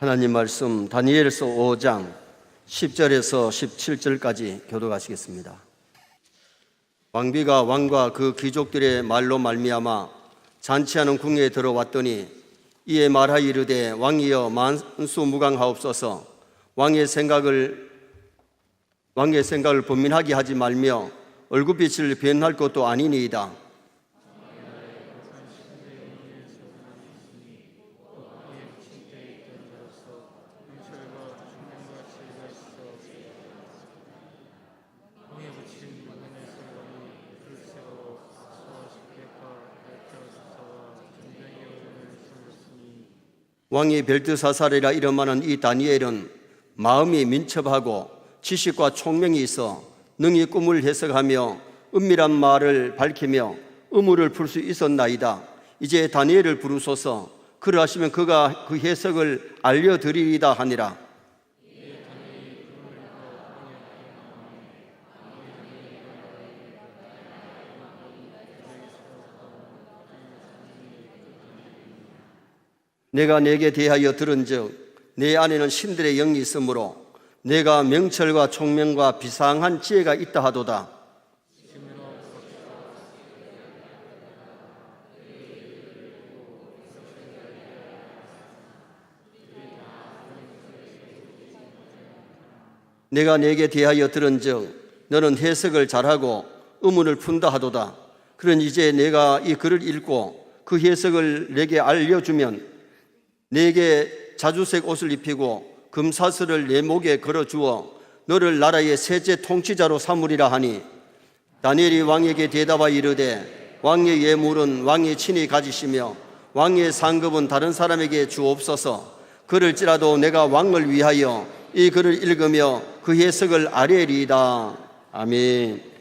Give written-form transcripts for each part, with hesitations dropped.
하나님 말씀 다니엘서 5장 10절에서 17절까지 교독하시겠습니다. 왕비가 왕과 그 귀족들의 말로 말미암아 잔치하는 궁에 들어왔더니 이에 말하여 이르되 왕이여 만수무강하옵소서. 왕의 생각을 분민하게 하지 말며 얼굴빛을 변할 것도 아니니이다. 왕이 벨드사살이라 이름하는 이 다니엘은 마음이 민첩하고 지식과 총명이 있어 능히 꿈을 해석하며 은밀한 말을 밝히며 의문을 풀 수 있었나이다. 이제 다니엘을 부르소서. 그러하시면 그가 그 해석을 알려드리리다 하니라. 내가 네게 대하여 들은즉 내 안에는 신들의 영이 있으므로 내가 명철과 총명과 비상한 지혜가 있다 하도다. 내가 네게 대하여 들은즉 너는 해석을 잘하고 의문을 푼다 하도다. 그러니 이제 내가 이 글을 읽고 그 해석을 내게 알려주면 내게 자주색 옷을 입히고 금사슬을 내 목에 걸어주어 너를 나라의 셋째 통치자로 삼으리라 하니, 다니엘이 왕에게 대답하여 이르되 왕의 예물은 왕이 친히 가지시며 왕의 상급은 다른 사람에게 주옵소서. 그럴지라도 내가 왕을 위하여 이 글을 읽으며 그 해석을 아뢰리이다. 아멘.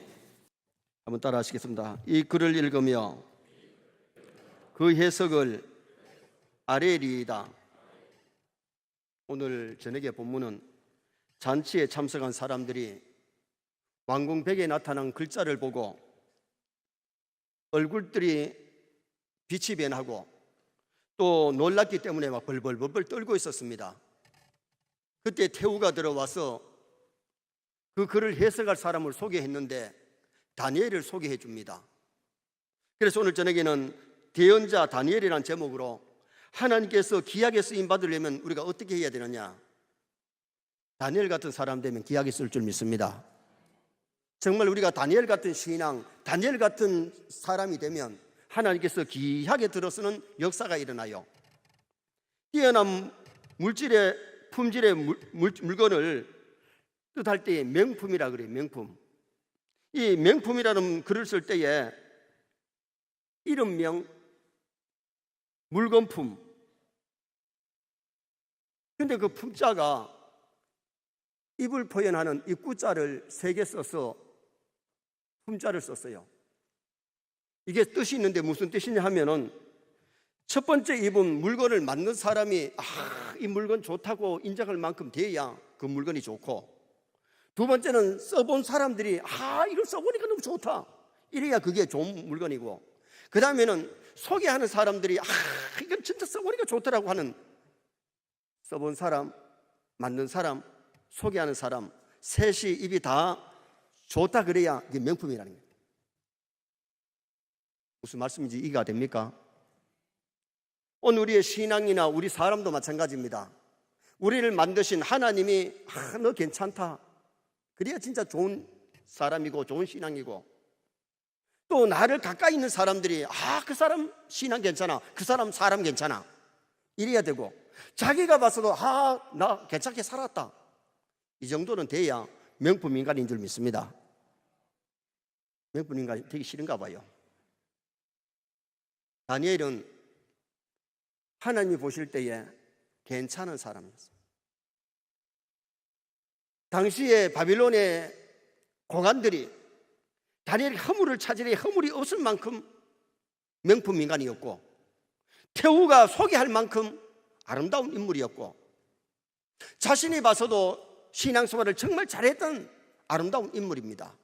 한번 따라 하시겠습니다. 이 글을 읽으며 그 해석을 아뢰리이다. 오늘 저녁의 본문은 잔치에 참석한 사람들이 왕궁벽에 나타난 글자를 보고 얼굴들이 빛이 변하고 또 놀랐기 때문에 막 벌벌벌 떨고 있었습니다. 그때 태후가 들어와서 그 글을 해석할 사람을 소개했는데 다니엘을 소개해 줍니다. 그래서 오늘 저녁에는 대언자 다니엘이라는 제목으로 하나님께서 기약에 쓰임 받으려면 우리가 어떻게 해야 되느냐, 다니엘 같은 사람 되면 기약에 쓸 줄 믿습니다. 정말 우리가 다니엘 같은 신앙, 다니엘 같은 사람이 되면 하나님께서 귀하게 들어쓰는 역사가 일어나요. 뛰어난 물질의 품질의 물건을 뜻할 때에 명품이라 그래요. 명품. 이 명품이라는 글을 쓸 때에 이름명, 물건품. 근데 그 품자가 입을 표현하는 이 구자를 3개 써서 품자를 썼어요. 이게 뜻이 있는데 무슨 뜻이냐 하면은, 첫 번째 입은 물건을 만든 사람이 이 물건 좋다고 인정할 만큼 돼야 그 물건이 좋고, 두 번째는 써본 사람들이 이걸 써보니까 너무 좋다 이래야 그게 좋은 물건이고, 그 다음에는 소개하는 사람들이 이건 진짜 써보니까 좋더라고 하는, 써본 사람, 만든 사람, 소개하는 사람 셋이 입이 다 좋다 그래야 이게 명품이라는 거예요. 무슨 말씀인지 이해가 됩니까? 오늘 우리의 신앙이나 우리 사람도 마찬가지입니다. 우리를 만드신 하나님이 너 괜찮다 그래야 진짜 좋은 사람이고 좋은 신앙이고, 또 나를 가까이 있는 사람들이 그 사람 신앙 괜찮아, 그 사람 괜찮아 이래야 되고, 자기가 봐서도 나 괜찮게 살았다 이 정도는 돼야 명품 인간인 줄 믿습니다. 명품 인간이 되기 싫은가 봐요. 다니엘은 하나님이 보실 때에 괜찮은 사람이었어요. 당시에 바빌론의 고관들이 다니엘의 허물을 찾으려 허물이 없을 만큼 명품 인간이었고, 태후가 소개할 만큼 아름다운 인물이었고, 자신이 봐서도 신앙생활을 정말 잘했던 아름다운 인물입니다.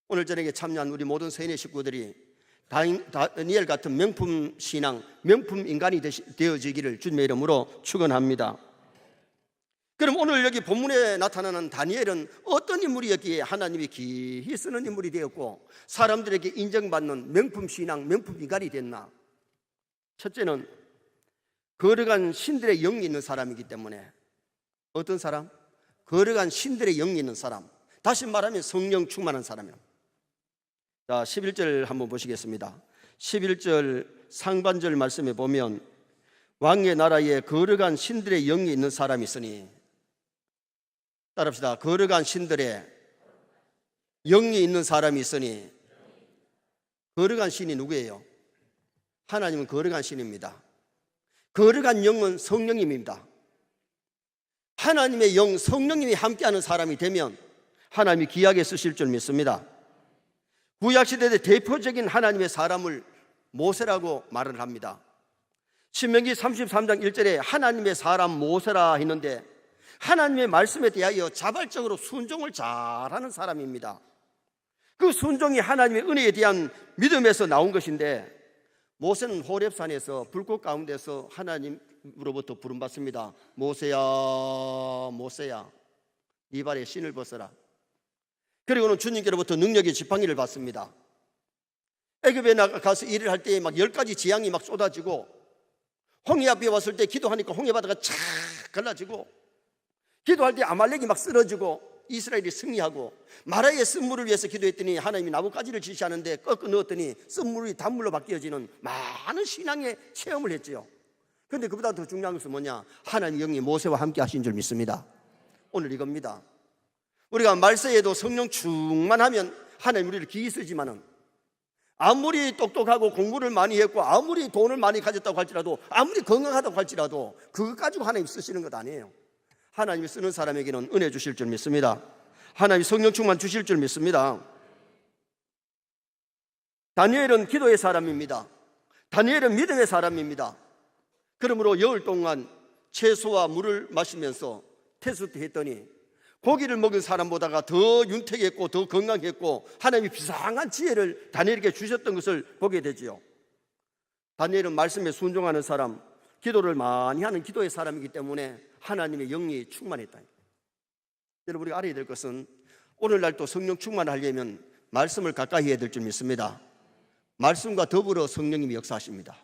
오늘 저녁에 참여한 우리 모든 세인의 식구들이 다니엘 같은 명품 신앙, 명품 인간이 되어지기를 주님의 이름으로 축원합니다. 그럼 오늘 여기 본문에 나타나는 다니엘은 어떤 인물이었기에 하나님이 기히 쓰는 인물이 되었고 사람들에게 인정받는 명품 신앙, 명품 인간이 됐나? 첫째는 거룩한 신들의 영이 있는 사람이기 때문에. 어떤 사람? 거룩한 신들의 영이 있는 사람, 다시 말하면 성령 충만한 사람이에요. 자, 11절 한번 보시겠습니다. 11절 상반절 말씀에 보면 왕의 나라에 거룩한 신들의 영이 있는 사람이 있으니, 따라합시다. 거룩한 신들의 영이 있는 사람이 있으니. 거룩한 신이 누구예요? 하나님은 거룩한 신입니다. 거룩한 영은 성령님입니다. 하나님의 영, 성령님이 함께하는 사람이 되면 하나님이 귀하게 쓰실 줄 믿습니다. 구약시대의 대표적인 하나님의 사람을 모세라고 말을 합니다. 신명기 33장 1절에 하나님의 사람 모세라 했는데 하나님의 말씀에 대하여 자발적으로 순종을 잘하는 사람입니다. 그 순종이 하나님의 은혜에 대한 믿음에서 나온 것인데, 모세는 호렙산에서 불꽃 가운데서 하나님으로부터 부름받습니다. 모세야, 모세야, 네 발에 신을 벗어라. 그리고는 주님께로부터 능력의 지팡이를 받습니다. 애굽에 나가서 일을 할 때 막 10가지 재앙이 막 쏟아지고, 홍해 앞에 왔을 때 기도하니까 홍해 바다가 착 갈라지고, 기도할 때 아말렉이 막 쓰러지고 이스라엘이 승리하고, 마라의 쓴물을 위해서 기도했더니 하나님이 나뭇가지를 지시하는데 꺾어 넣었더니 쓴물이 단물로 바뀌어지는 많은 신앙의 체험을 했죠. 그런데 그보다 더 중요한 것은 뭐냐? 하나님 영이 모세와 함께 하신 줄 믿습니다. 오늘 이겁니다. 우리가 말세에도 성령 충만하면 하나님 우리를 기이 쓰지만은, 아무리 똑똑하고 공부를 많이 했고 아무리 돈을 많이 가졌다고 할지라도, 아무리 건강하다고 할지라도 그것 가지고 하나님 쓰시는 것 아니에요. 하나님이 쓰는 사람에게는 은혜 주실 줄 믿습니다. 하나님이 성령 충만 주실 줄 믿습니다. 다니엘은 기도의 사람입니다. 다니엘은 믿음의 사람입니다. 그러므로 열흘 동안 채소와 물을 마시면서 테스트했더니 고기를 먹은 사람보다가 더 윤택했고 더 건강했고 하나님이 비상한 지혜를 다니엘에게 주셨던 것을 보게 되지요. 다니엘은 말씀에 순종하는 사람, 기도를 많이 하는 기도의 사람이기 때문에 하나님의 영이 충만했다. 여러분, 우리가 알아야 될 것은 오늘날 또 성령 충만하려면 말씀을 가까이 해야 될 줄 믿습니다. 말씀과 더불어 성령님이 역사하십니다.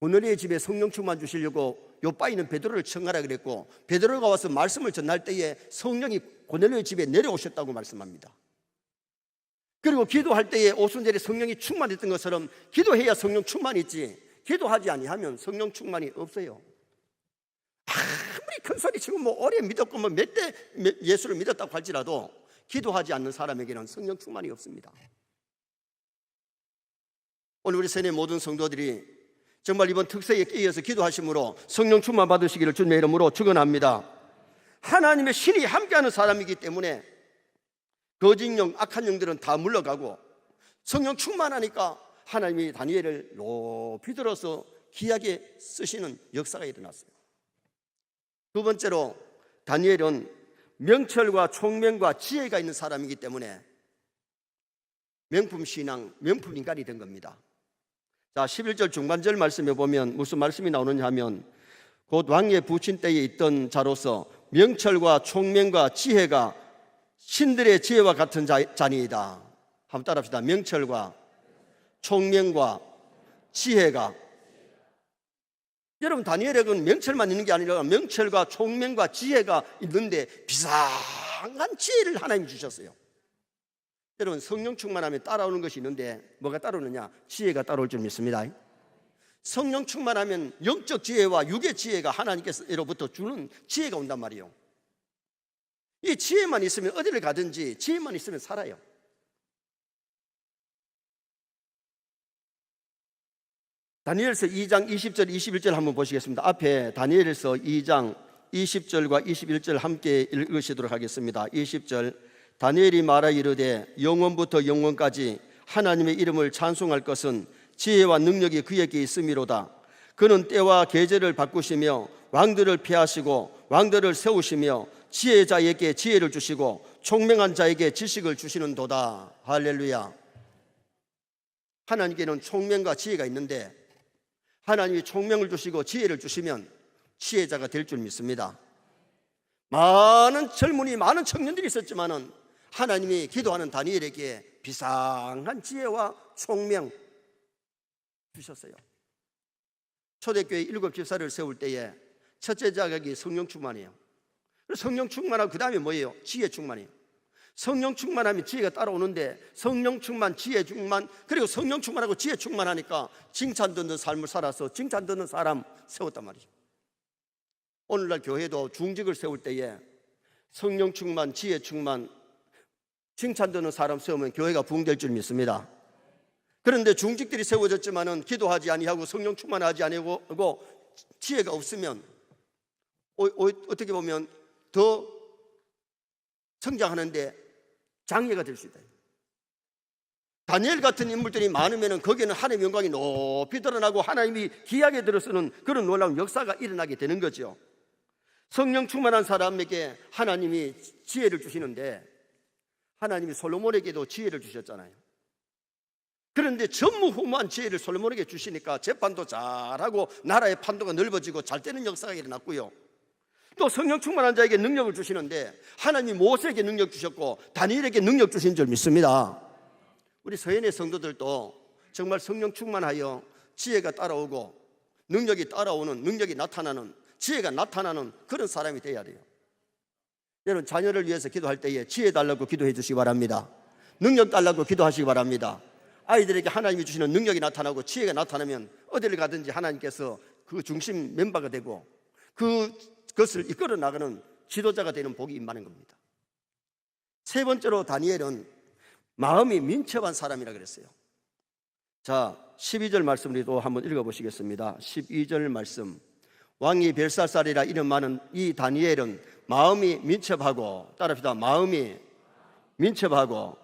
고넬료의 집에 성령 충만 주시려고 요바에 있는 베드로를 청하라 그랬고, 베드로가 와서 말씀을 전할 때에 성령이 고넬료의 집에 내려오셨다고 말씀합니다. 그리고 기도할 때에 오순절에 성령이 충만했던 것처럼 기도해야 성령 충만이 있지, 기도하지 아니하면 성령 충만이 없어요. 아무리 큰 소리 치고 뭐 오래 믿었고 뭐 몇 대 예수를 믿었다고 할지라도 기도하지 않는 사람에게는 성령 충만이 없습니다. 오늘 우리 세뇌 모든 성도들이 정말 이번 특세에 끼어서 기도하심으로 성령 충만 받으시기를 주님의 이름으로 축원합니다. 하나님의 신이 함께하는 사람이기 때문에 거짓 영, 악한 영들은 다 물러가고, 성령 충만하니까 하나님이 다니엘을 높이 들어서 귀하게 쓰시는 역사가 일어났어요. 두 번째로, 다니엘은 명철과 총명과 지혜가 있는 사람이기 때문에 명품 신앙, 명품 인간이 된 겁니다. 자, 11절 중반절 말씀에 보면 무슨 말씀이 나오느냐 하면, 곧 왕의 부친 때에 있던 자로서 명철과 총명과 지혜가 신들의 지혜와 같은 자니이다. 한번 따라합시다. 명철과 총명과 지혜가. 여러분, 다니엘에게는 명철만 있는 게 아니라 명철과 총명과 지혜가 있는데 비상한 지혜를 하나님이 주셨어요. 여러분, 성령 충만하면 따라오는 것이 있는데 뭐가 따라오느냐? 지혜가 따라올 줄 믿습니다. 성령 충만하면 영적 지혜와 육의 지혜가 하나님께로부터 주는 지혜가 온단 말이에요. 이 지혜만 있으면 어디를 가든지, 지혜만 있으면 살아요. 다니엘서 2장 20절 21절 한번 보시겠습니다. 앞에 다니엘서 2장 20절과 21절 함께 읽으시도록 하겠습니다. 20절, 다니엘이 말하 이르되 영원부터 영원까지 하나님의 이름을 찬송할 것은 지혜와 능력이 그에게 있음이로다. 그는 때와 계절을 바꾸시며 왕들을 폐하시고 왕들을 세우시며 지혜자에게 지혜를 주시고 총명한 자에게 지식을 주시는 도다. 할렐루야. 하나님께는 총명과 지혜가 있는데 하나님이 총명을 주시고 지혜를 주시면 지혜자가 될 줄 믿습니다. 많은 젊은이, 많은 청년들이 있었지만은 하나님이 기도하는 다니엘에게 비상한 지혜와 총명 주셨어요. 초대교회 7 집사를 세울 때에 첫째 자격이 성령 충만이에요. 성령 충만하고 그 다음에 뭐예요? 지혜 충만이에요. 성령 충만하면 지혜가 따라오는데 성령 충만, 지혜 충만, 그리고 성령 충만하고 지혜 충만하니까 칭찬 듣는 삶을 살아서 칭찬 듣는 사람 세웠단 말이죠. 오늘날 교회도 중직을 세울 때에 성령 충만, 지혜 충만, 칭찬 듣는 사람 세우면 교회가 부흥될 줄 믿습니다. 그런데 중직들이 세워졌지만은 기도하지 아니하고 성령 충만하지 아니하고 지혜가 없으면 어떻게 보면 더 성장하는데 장애가 될 수 있다. 다니엘 같은 인물들이 많으면 거기에는 하나님의 영광이 높이 드러나고 하나님이 귀하게 들어서는 그런 놀라운 역사가 일어나게 되는 거죠. 성령 충만한 사람에게 하나님이 지혜를 주시는데 하나님이 솔로몬에게도 지혜를 주셨잖아요. 그런데 전무후무한 지혜를 솔로몬에게 주시니까 재판도 잘하고 나라의 판도가 넓어지고 잘 되는 역사가 일어났고요. 또 성령 충만한 자에게 능력을 주시는데 하나님이 모세에게 능력 주셨고 다니엘에게 능력 주신 줄 믿습니다. 우리 서연의 성도들도 정말 성령 충만하여 지혜가 따라오고 능력이 따라오는, 능력이 나타나는, 지혜가 나타나는 그런 사람이 되어야 돼요. 여러분, 자녀를 위해서 기도할 때에 지혜 달라고 기도해 주시기 바랍니다. 능력 달라고 기도하시기 바랍니다. 아이들에게 하나님이 주시는 능력이 나타나고 지혜가 나타나면 어디를 가든지 하나님께서 그 중심 멤버가 되고 그것을 이끌어 나가는 지도자가 되는 복이 임하는 겁니다. 세 번째로 다니엘은 마음이 민첩한 사람이라 그랬어요. 자, 12절 말씀을 또 한번 읽어보시겠습니다. 12절 말씀. 왕이 벨사살이라 이름 많은 이 다니엘은 마음이 민첩하고, 따라합시다. 마음이 민첩하고.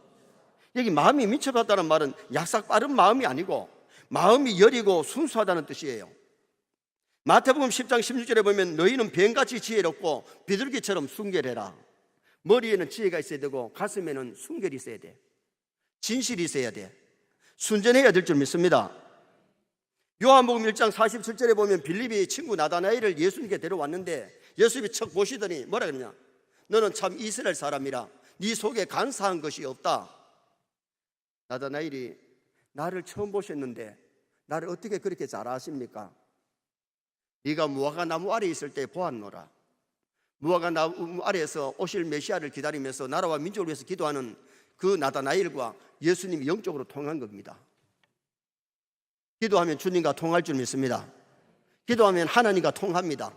여기 마음이 민첩하다는 말은 약삭 빠른 마음이 아니고 마음이 여리고 순수하다는 뜻이에요. 마태복음 10장 16절에 보면 너희는 뱀같이 지혜롭고 비둘기처럼 순결해라. 머리에는 지혜가 있어야 되고 가슴에는 순결이 있어야 돼. 진실이 있어야 돼. 순전해야 될 줄 믿습니다. 요한복음 1장 47절에 보면 빌립이 친구 나다나엘을 예수님께 데려왔는데 예수님이 척 보시더니 뭐라 그러냐? 너는 참 이스라엘 사람이라 네 속에 간사한 것이 없다. 나다나엘이 나를 처음 보셨는데 나를 어떻게 그렇게 잘 아십니까? 네가 무화과 나무 아래에 있을 때 보았노라. 무화과 나무 아래에서 오실 메시아를 기다리면서 나라와 민족을 위해서 기도하는 그 나다나엘과 예수님이 영적으로 통한 겁니다. 기도하면 주님과 통할 줄 믿습니다. 기도하면 하나님과 통합니다.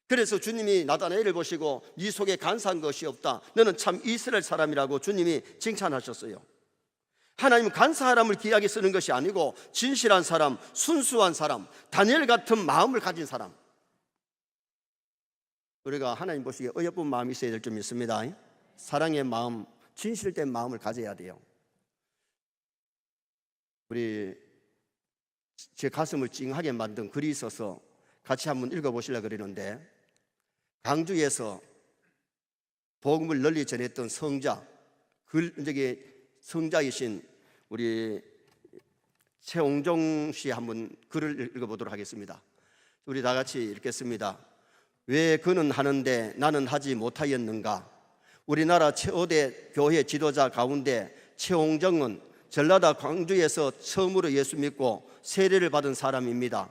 그래서 주님이 나다나엘을 보시고 네 속에 간사한 것이 없다. 너는 참 이스라엘 사람이라고 주님이 칭찬하셨어요. 하나님은 간사한 사람을 귀하게 쓰는 것이 아니고 진실한 사람, 순수한 사람, 다니엘 같은 마음을 가진 사람. 우리가 하나님 보시기에 어여쁜 마음이 있어야 될 줄 믿습니다. 사랑의 마음, 진실된 마음을 가져야 돼요. 우리 제 가슴을 찡하게 만든 글이 있어서 같이 한번 읽어보시려고 그러는데, 강주에서 복음을 널리 전했던 성자, 성자이신 우리 최홍종 씨 한번 글을 읽어보도록 하겠습니다. 우리 다 같이 읽겠습니다. 왜 그는 하는데 나는 하지 못하였는가? 우리나라 최고대 교회 지도자 가운데 최홍정은 전라도 광주에서 처음으로 예수 믿고 세례를 받은 사람입니다.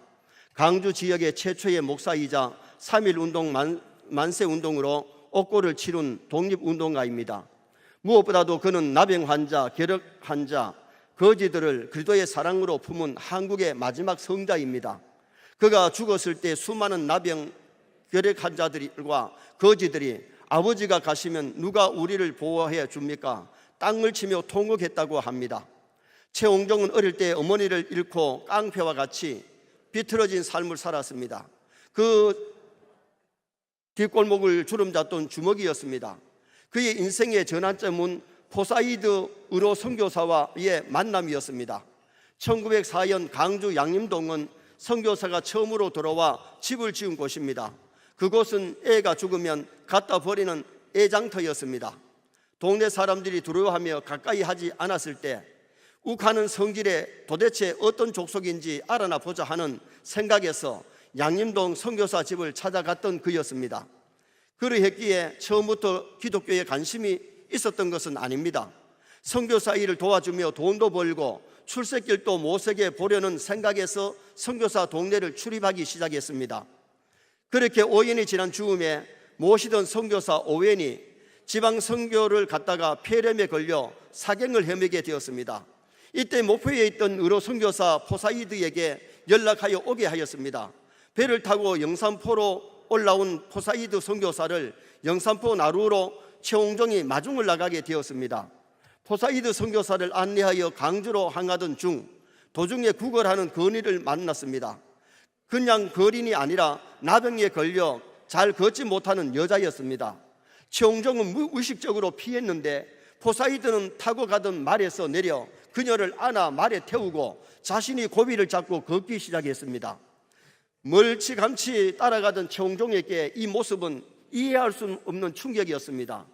광주 지역의 최초의 목사이자 3.1운동 만세운동으로 옥고를 치룬 독립운동가입니다. 무엇보다도 그는 나병 환자, 결핵 환자, 거지들을 그리스도의 사랑으로 품은 한국의 마지막 성자입니다. 그가 죽었을 때 수많은 나병, 결핵 환자들과 거지들이 아버지가 가시면 누가 우리를 보호해 줍니까? 땅을 치며 통곡했다고 합니다. 최홍정은 어릴 때 어머니를 잃고 깡패와 같이 비틀어진 삶을 살았습니다. 그 뒷골목을 주름잡던 주먹이었습니다. 그의 인생의 전환점은 포사이드 의로 선교사와의 만남이었습니다. 1904년 강주 양림동은 선교사가 처음으로 들어와 집을 지은 곳입니다. 그곳은 애가 죽으면 갖다 버리는 애장터였습니다. 동네 사람들이 두려워하며 가까이 하지 않았을 때 욱하는 성질에 도대체 어떤 족속인지 알아나 보자 하는 생각에서 양림동 선교사 집을 찾아갔던 그였습니다. 그러했기에 처음부터 기독교에 관심이 있었던 것은 아닙니다. 선교사 일을 도와주며 돈도 벌고 출세길도 못세게 보려는 생각에서 선교사 동네를 출입하기 시작했습니다. 그렇게 5년이 지난 즈음에 모시던 선교사 오웬이 지방 선교를 갔다가 폐렴에 걸려 사경을 헤매게 되었습니다. 이때 목포에 있던 의로 선교사 포사이드에게 연락하여 오게 하였습니다. 배를 타고 영산포로 올라온 포사이드 선교사를 영산포 나루로 최홍종이 마중을 나가게 되었습니다. 포사이드 선교사를 안내하여 강주로 향하던 중 도중에 구걸하는 거린을 만났습니다. 그냥 거린이 아니라 나병에 걸려 잘 걷지 못하는 여자였습니다. 최홍종은 무의식적으로 피했는데 포사이드는 타고 가던 말에서 내려 그녀를 안아 말에 태우고 자신이 고비를 잡고 걷기 시작했습니다. 멀찌감치 따라가던 최홍종에게 이 모습은 이해할 수 없는 충격이었습니다.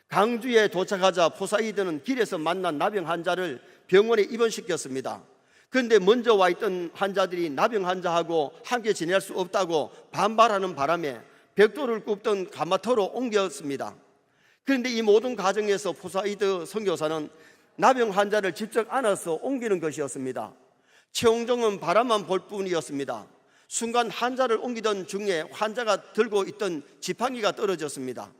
강주에 도착하자 포사이드는 길에서 만난 나병 환자를 병원에 입원시켰습니다. 그런데 먼저 와 있던 환자들이 나병 환자하고 함께 지낼 수 없다고 반발하는 바람에 벽돌을 굽던 가마터로 옮겼습니다. 그런데 이 모든 과정에서 포사이드 선교사는 나병 환자를 직접 안아서 옮기는 것이었습니다. 최홍종은 바라만 볼 뿐이었습니다. 순간 환자를 옮기던 중에 환자가 들고 있던 지팡이가 떨어졌습니다.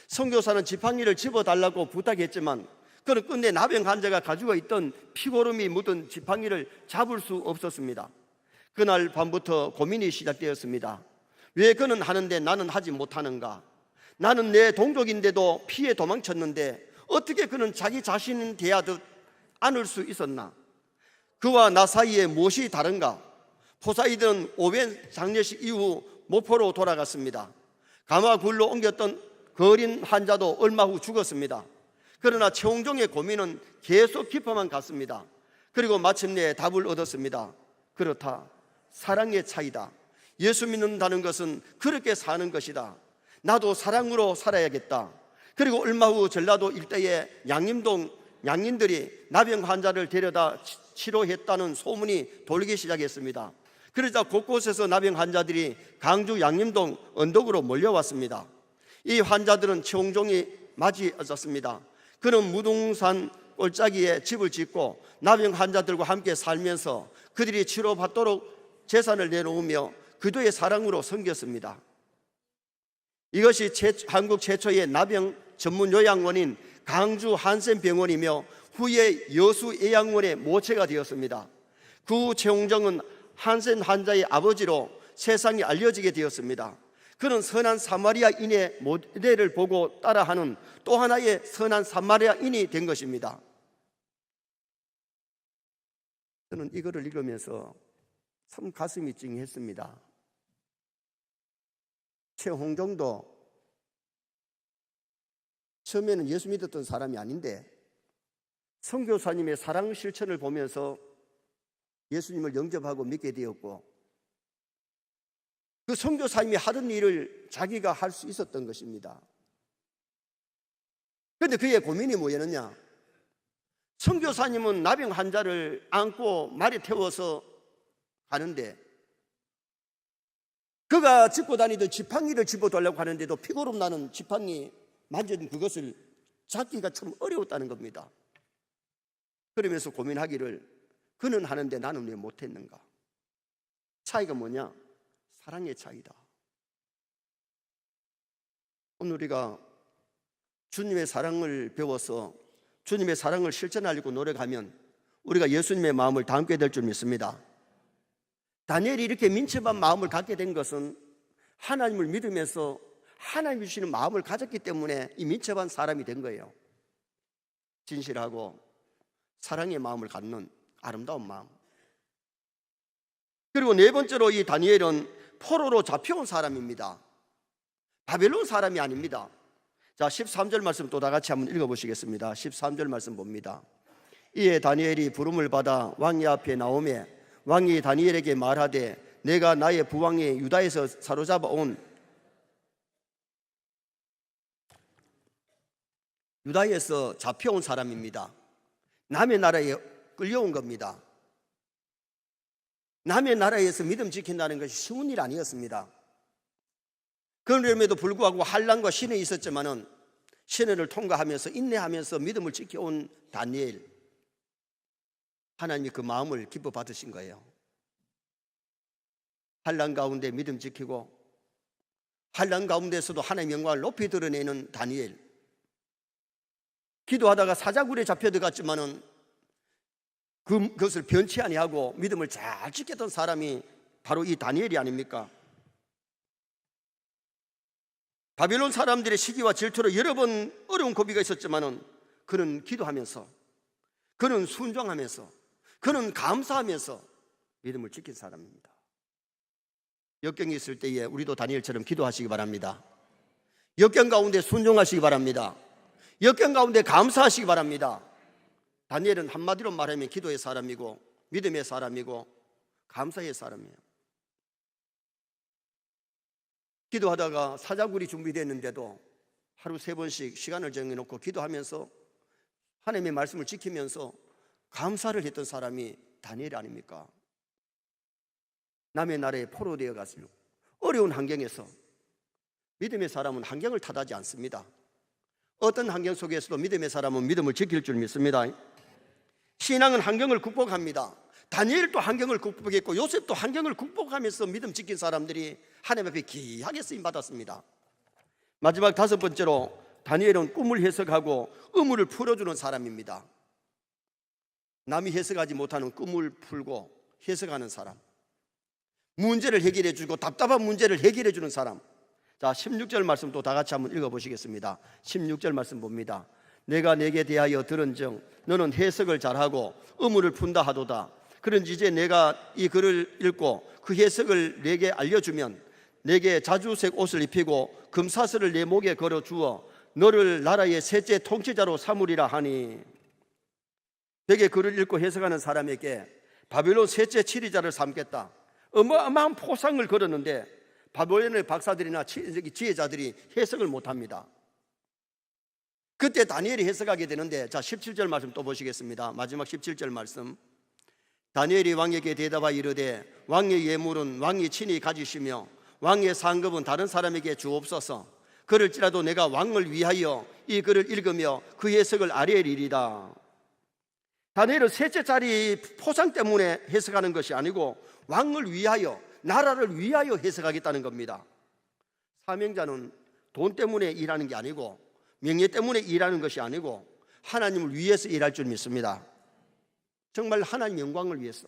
선교사는 지팡이를 집어달라고 부탁했지만 그는 끝내 나병 환자가 가지고 있던 피고름이 묻은 지팡이를 잡을 수 없었습니다. 그날 밤부터 고민이 시작되었습니다. 왜 그는 하는데 나는 하지 못하는가? 나는 내 동족인데도 피해 도망쳤는데 어떻게 그는 자기 자신은 대하듯 안을 수 있었나? 그와 나 사이에 무엇이 다른가? 포사이드는 오웬 장례식 이후 목포로 돌아갔습니다. 가마굴로 옮겼던 거린 환자도 얼마 후 죽었습니다. 그러나 최홍종의 고민은 계속 깊어만 갔습니다. 그리고 마침내 답을 얻었습니다. 그렇다. 사랑의 차이다. 예수 믿는다는 것은 그렇게 사는 것이다. 나도 사랑으로 살아야겠다. 그리고 얼마 후 전라도 일대의 양림동 양인들이 나병 환자를 데려다 치료했다는 소문이 돌기 시작했습니다. 그러자 곳곳에서 나병 환자들이 강주 양림동 언덕으로 몰려왔습니다. 이 환자들은 최홍종이 맞이했었습니다. 그는 무등산 골짜기에 집을 짓고 나병 환자들과 함께 살면서 그들이 치료받도록 재산을 내놓으며 그들의 사랑으로 섬겼습니다. 이것이 한국 최초의 나병 전문 요양원인 강주 한센병원이며 후에 여수예양원의 모체가 되었습니다. 그 후 최홍종은 한센 환자의 아버지로 세상에 알려지게 되었습니다. 그는 선한 사마리아인의 모델을 보고 따라하는 또 하나의 선한 사마리아인이 된 것입니다. 저는 이거를 읽으면서 참 가슴이 찡했습니다. 최홍종도 처음에는 예수 믿었던 사람이 아닌데 선교사님의 사랑 실천을 보면서 예수님을 영접하고 믿게 되었고 그 선교사님이 하던 일을 자기가 할 수 있었던 것입니다. 그런데 그의 고민이 뭐였느냐? 선교사님은 나병 환자를 안고 말에 태워서 가는데 그가 짚고 다니던 지팡이를 집어달라고 하는데도 피고름 나는 지팡이 만진 그것을 잡기가 참 어려웠다는 겁니다. 그러면서 고민하기를 그는 하는데 나는 왜 못했는가? 차이가 뭐냐? 사랑의 차이다. 오늘 우리가 주님의 사랑을 배워서 주님의 사랑을 실천하려고 노력하면 우리가 예수님의 마음을 담게 될 줄 믿습니다. 다니엘이 이렇게 민첩한 마음을 갖게 된 것은 하나님을 믿으면서 하나님 주시는 마음을 가졌기 때문에 이 민첩한 사람이 된 거예요. 진실하고 사랑의 마음을 갖는 아름다운 마음. 그리고 네 번째로 이 다니엘은 포로로 잡혀온 사람입니다. 바벨론 사람이 아닙니다. 자, 13절 말씀 또 다 같이 한번 읽어보시겠습니다. 13절 말씀 봅니다. 이에 다니엘이 부름을 받아 왕이 앞에 나오매 왕이 다니엘에게 말하되 내가 나의 부왕이 유다에서 사로잡아 온 유다에서 잡혀온 사람입니다. 남의 나라에 끌려온 겁니다. 남의 나라에서 믿음 지킨다는 것이 쉬운 일 아니었습니다. 그럼에도 불구하고 환난과 시련이 있었지만은 시련을 통과하면서 인내하면서 믿음을 지켜온 다니엘, 하나님이 그 마음을 기뻐 받으신 거예요. 환난 가운데 믿음 지키고 환난 가운데서도 하나님의 영광을 높이 드러내는 다니엘, 기도하다가 사자굴에 잡혀 들어갔지만은 그것을 변치 아니하고 믿음을 잘 지켰던 사람이 바로 이 다니엘이 아닙니까? 바빌론 사람들의 시기와 질투로 여러 번 어려운 고비가 있었지만은 그는 기도하면서, 그는 순종하면서, 그는 감사하면서 믿음을 지킨 사람입니다. 역경이 있을 때에 우리도 다니엘처럼 기도하시기 바랍니다. 역경 가운데 순종하시기 바랍니다. 역경 가운데 감사하시기 바랍니다. 다니엘은 한마디로 말하면 기도의 사람이고 믿음의 사람이고 감사의 사람이에요. 기도하다가 사자굴이 준비됐는데도 하루 3번씩 시간을 정해놓고 기도하면서 하나님의 말씀을 지키면서 감사를 했던 사람이 다니엘 아닙니까? 남의 나라에 포로되어 갔어요. 어려운 환경에서 믿음의 사람은 환경을 탓하지 않습니다. 어떤 환경 속에서도 믿음의 사람은 믿음을 지킬 줄 믿습니다. 신앙은 환경을 극복합니다. 다니엘도 환경을 극복했고 요셉도 환경을 극복하면서 믿음 지킨 사람들이 하나님 앞에 귀하게 쓰임받았습니다. 마지막 5번째로 다니엘은 꿈을 해석하고 의문을 풀어주는 사람입니다. 남이 해석하지 못하는 꿈을 풀고 해석하는 사람, 문제를 해결해 주고 답답한 문제를 해결해 주는 사람. 자, 16절 말씀 또 다 같이 한번 읽어보시겠습니다. 16절 말씀 봅니다. 내가 내게 대하여 들은즉 너는 해석을 잘하고 의문을 푼다 하도다. 그런지 이제 내가 이 글을 읽고 그 해석을 내게 알려주면 내게 자주색 옷을 입히고 금사슬을 내 목에 걸어 주어 너를 나라의 셋째 통치자로 삼으리라 하니, 내게 글을 읽고 해석하는 사람에게 바벨론 셋째 치리자를 삼겠다. 어마어마한 포상을 걸었는데 바벨론의 박사들이나 지혜자들이 해석을 못합니다. 그때 다니엘이 해석하게 되는데, 자 17절 말씀 또 보시겠습니다. 마지막 17절 말씀. 다니엘이 왕에게 대답하여 이르되 왕의 예물은 왕이 친히 가지시며 왕의 상급은 다른 사람에게 주옵소서. 그럴지라도 내가 왕을 위하여 이 글을 읽으며 그 해석을 아뢰리이다. 다니엘은 셋째 자리 포상 때문에 해석하는 것이 아니고 왕을 위하여, 나라를 위하여 해석하겠다는 겁니다. 사명자는 돈 때문에 일하는 게 아니고 명예 때문에 일하는 것이 아니고 하나님을 위해서 일할 줄 믿습니다. 정말 하나님 영광을 위해서,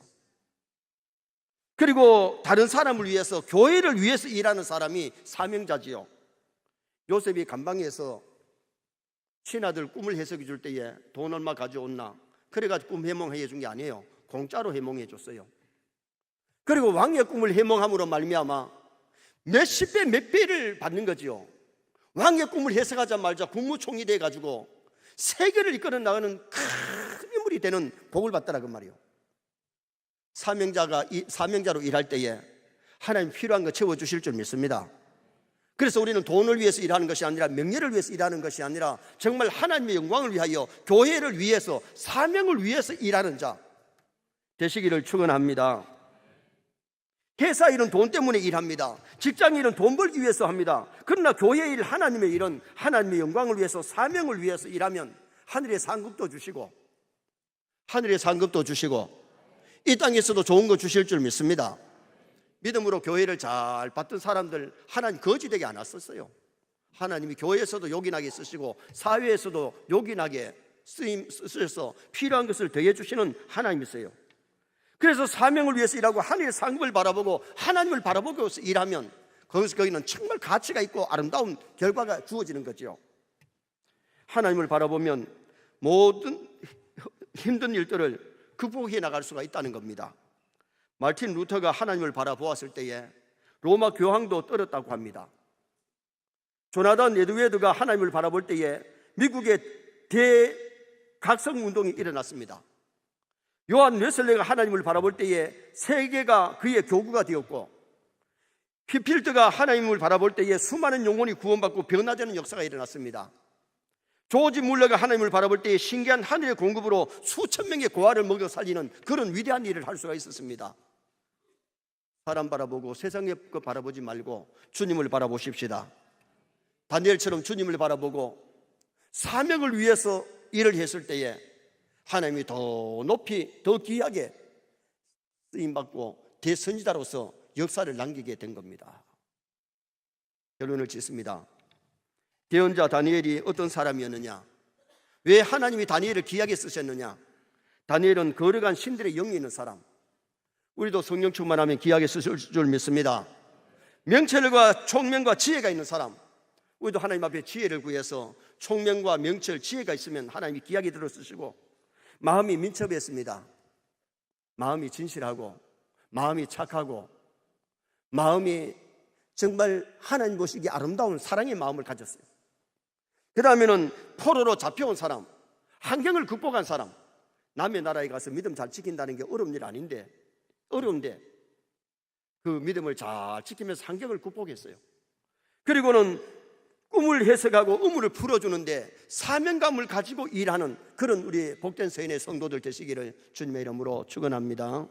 그리고 다른 사람을 위해서, 교회를 위해서 일하는 사람이 사명자지요. 요셉이 감방에서 신하들 꿈을 해석해 줄 때에 돈 얼마 가져왔나 그래가지고 꿈 해몽해 준 게 아니에요. 공짜로 해몽해 줬어요. 그리고 왕의 꿈을 해몽함으로 말미암아 몇십 배, 몇 배를 받는 거지요. 왕의 꿈을 해석하자마자 국무총리 돼가지고 세계를 이끌어 나가는 큰 인물이 되는 복을 받더라 그 말이에요. 사명자로 일할 때에 하나님 필요한 거 채워주실 줄 믿습니다. 그래서 우리는 돈을 위해서 일하는 것이 아니라, 명예를 위해서 일하는 것이 아니라 정말 하나님의 영광을 위하여, 교회를 위해서, 사명을 위해서 일하는 자 되시기를 축원합니다. 회사 일은 돈 때문에 일합니다. 직장 일은 돈 벌기 위해서 합니다. 그러나 교회 일, 하나님의 일은 하나님의 영광을 위해서, 사명을 위해서 일하면 하늘의 상급도 주시고 이 땅에서도 좋은 거 주실 줄 믿습니다. 믿음으로 교회를 잘 받던 사람들 하나님 거지되게 안 왔었어요. 하나님이 교회에서도 요긴하게 쓰시고 사회에서도 요긴하게 쓰셔서 필요한 것을 더해 주시는 하나님이세요. 그래서 사명을 위해서 일하고 하늘의 상급을 바라보고 하나님을 바라보고 일하면 거기는 정말 가치가 있고 아름다운 결과가 주어지는 거죠. 하나님을 바라보면 모든 힘든 일들을 극복해 나갈 수가 있다는 겁니다. 마르틴 루터가 하나님을 바라보았을 때에 로마 교황도 떨었다고 합니다. 조나단 에드웨드가 하나님을 바라볼 때에 미국의 대각성운동이 일어났습니다. 요한 웨슬레가 하나님을 바라볼 때에 세계가 그의 교구가 되었고, 휘필드가 하나님을 바라볼 때에 수많은 영혼이 구원받고 변화되는 역사가 일어났습니다. 조지 물러가 하나님을 바라볼 때 신기한 하늘의 공급으로 수천 명의 고아를 먹여 살리는 그런 위대한 일을 할 수가 있었습니다. 사람 바라보고 세상의 것 바라보지 말고 주님을 바라보십시다. 다니엘처럼 주님을 바라보고 사명을 위해서 일을 했을 때에 하나님이 더 높이 더 귀하게 쓰임받고 대선지자로서 역사를 남기게 된 겁니다. 결론을 짓습니다. 대언자 다니엘이 어떤 사람이었느냐? 왜 하나님이 다니엘을 귀하게 쓰셨느냐? 다니엘은 거룩한 신들의 영이 있는 사람. 우리도 성령 충만하면 귀하게 쓰실 줄 믿습니다. 명철과 총명과 지혜가 있는 사람. 우리도 하나님 앞에 지혜를 구해서 총명과 명철, 지혜가 있으면 하나님이 귀하게 들어 쓰시고, 마음이 민첩했습니다. 마음이 진실하고 마음이 착하고 마음이 정말 하나님 보시기에 아름다운 사랑의 마음을 가졌어요. 그 다음에는 포로로 잡혀온 사람, 환경을 극복한 사람. 남의 나라에 가서 믿음 잘 지킨다는 게 어려운 일 아닌데, 어려운데 그 믿음을 잘 지키면서 환경을 극복했어요. 그리고는 꿈을 해석하고 의무를 풀어주는데 사명감을 가지고 일하는 그런 우리 복된 서인의 성도들 되시기를 주님의 이름으로 축원합니다.